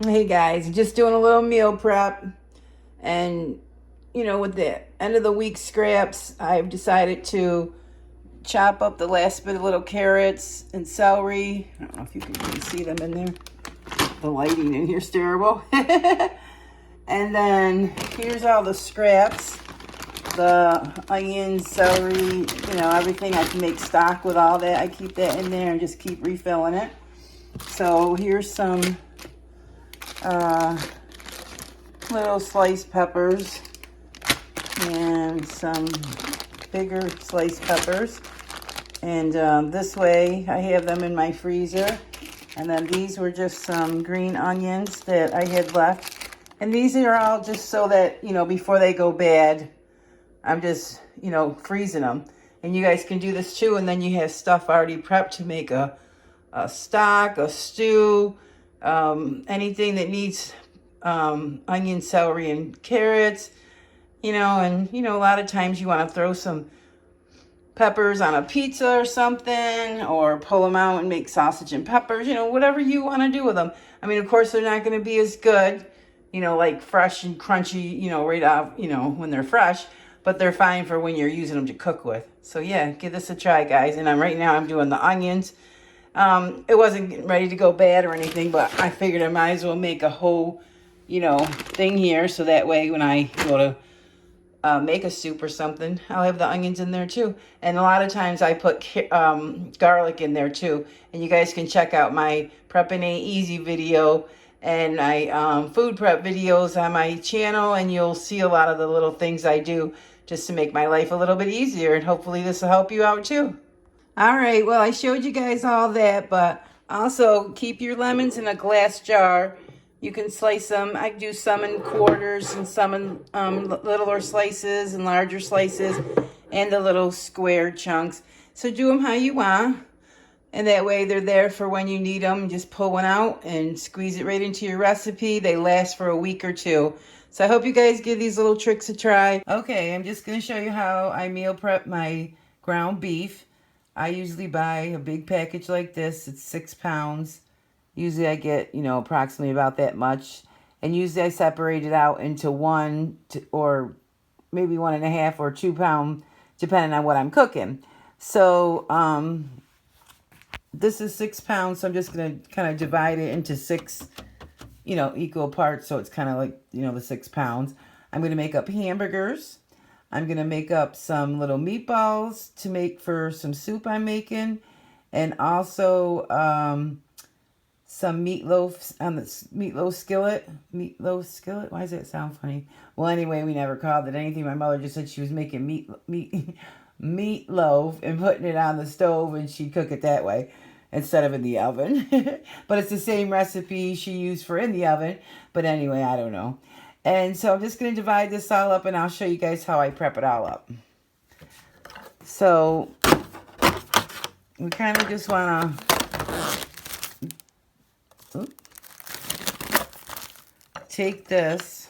Hey guys, just doing a little meal prep, and with the end of the week scraps, I've decided to chop up the last bit of little carrots and celery. I don't know if you can really see them in there. The lighting in here's terrible. And then here's all the scraps, the onions, celery, everything. I can make stock with all that. I keep that in there and just keep refilling it. So here's some little sliced peppers and some bigger sliced peppers. And this way I have them in my freezer. And then these were just some green onions that I had left. And these are all just so that, before they go bad, I'm just, freezing them. And you guys can do this too. And then you have stuff already prepped to make a stock, a stew, anything that needs onion, celery, and carrots, and, a lot of times you want to throw some peppers on a pizza or something, or pull them out and make sausage and peppers, whatever you want to do with them. I mean, of course, they're not going to be as good, like fresh and crunchy, right off, when they're fresh, but they're fine for when you're using them to cook with. So yeah, give this a try, guys. And right now I'm doing the onions. It wasn't ready to go bad or anything, but I figured I might as well make a whole, thing here. So that way when I go to make a soup or something, I'll have the onions in there too. And a lot of times I put garlic in there too. And you guys can check out my Prepping Ain't Easy video and my food prep videos on my channel, and you'll see a lot of the little things I do just to make my life a little bit easier. And hopefully this will help you out too. All right, well, I showed you guys all that, but also keep your lemons in a glass jar. You can slice them. I do some in quarters and some in littler slices and larger slices and the little square chunks. So do them how you want. And that way they're there for when you need them. Just pull one out and squeeze it right into your recipe. They last for a week or two. So I hope you guys give these little tricks a try. Okay, I'm just going to show you how I meal prep my ground beef. I usually buy a big package like this. It's 6 pounds. Usually I get, approximately about that much. And usually I separate it out into or maybe 1.5 or 2 pound, depending on what I'm cooking. So this is 6 pounds. So I'm just going to kind of divide it into 6, equal parts. So it's kind of like, the 6 pounds. I'm going to make up hamburgers. I'm going to make up some little meatballs to make for some soup I'm making. And also some meatloaf on the meatloaf skillet. Meatloaf skillet? Why does that sound funny? Well, anyway, we never called it anything. My mother just said she was making meatloaf and putting it on the stove, and she'd cook it that way instead of in the oven. But it's the same recipe she used for in the oven. But anyway, I don't know. And so I'm just going to divide this all up, and I'll show you guys how I prep it all up. So we kind of just want to take this,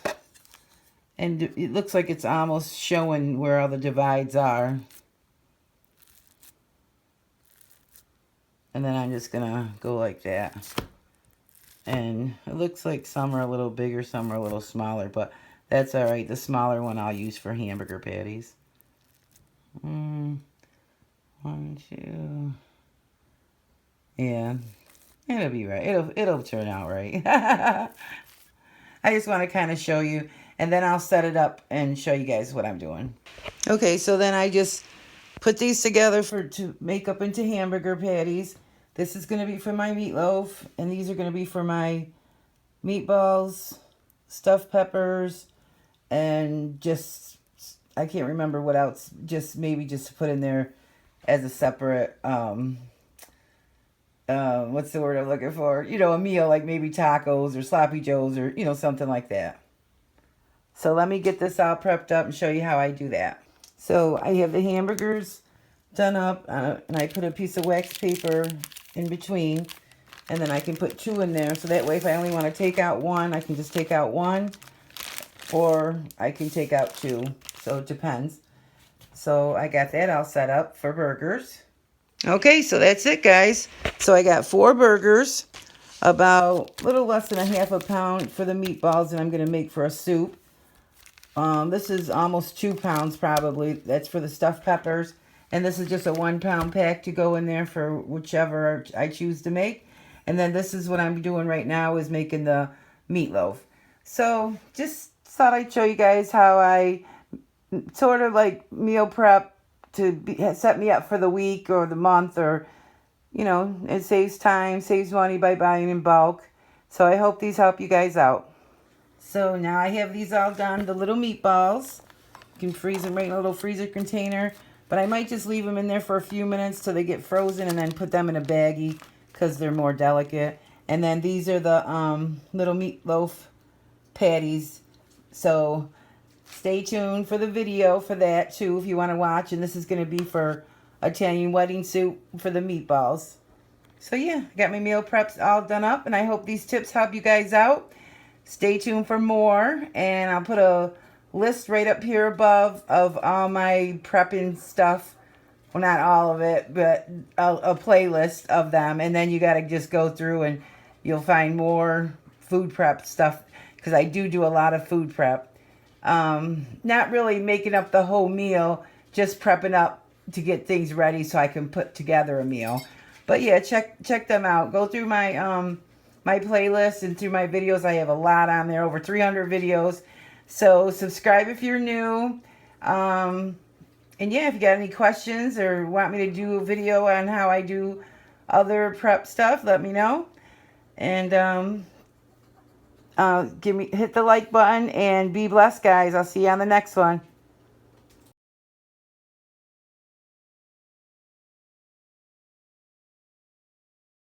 and it looks like it's almost showing where all the divides are. And then I'm just going to go like that. And it looks like some are a little bigger, some are a little smaller, but that's all right. The smaller one I'll use for hamburger patties. 1, 2. Yeah, it'll be right. It'll turn out right. I just want to kind of show you, and then I'll set it up and show you guys what I'm doing. Okay, so then I just put these together to make up into hamburger patties. This is going to be for my meatloaf, and these are going to be for my meatballs, stuffed peppers, and just, I can't remember what else, maybe just to put in there as a separate, what's the word I'm looking for? A meal, like maybe tacos or sloppy joes or, something like that. So let me get this all prepped up and show you how I do that. So I have the hamburgers done up, and I put a piece of wax paper in between, and then I can put 2 in there, so that way if I only want to take out 1, I can just take out 1, or I can take out 2, so it depends. So I got that all set up for burgers. Okay, so that's it, guys. So I got 4 burgers. about a little less than a half a pound for the meatballs that I'm going to make for a soup. This is almost 2 pounds probably. That's for the stuffed peppers. And this is just a 1 pound pack to go in there for whichever I choose to make. And then this is what I'm doing right now is making the meatloaf. So just thought I'd show you guys how I sort of like meal prep to set me up for the week or the month, or, you know, it saves time, saves money by buying in bulk. So I hope these help you guys out. So now I have these all done, the little meatballs. You can freeze them right in a little freezer container. But I might just leave them in there for a few minutes till they get frozen and then put them in a baggie because they're more delicate. And then these are the little meatloaf patties. So stay tuned for the video for that too if you want to watch. And this is going to be for Italian wedding soup for the meatballs. So yeah, I got my meal preps all done up, and I hope these tips help you guys out. Stay tuned for more, and I'll put a list right up here above of all my prepping stuff. Well, not all of it, but a playlist of them. And then you got to just go through and you'll find more food prep stuff, because I do a lot of food prep. Not really making up the whole meal, just prepping up to get things ready so I can put together a meal. But yeah, check them out. Go through my my playlist and through my videos. I have a lot on there, over 300 videos. So subscribe if you're new. And yeah, if you got any questions or want me to do a video on how I do other prep stuff, let me know. And hit the like button and be blessed, guys. I'll see you on the next one.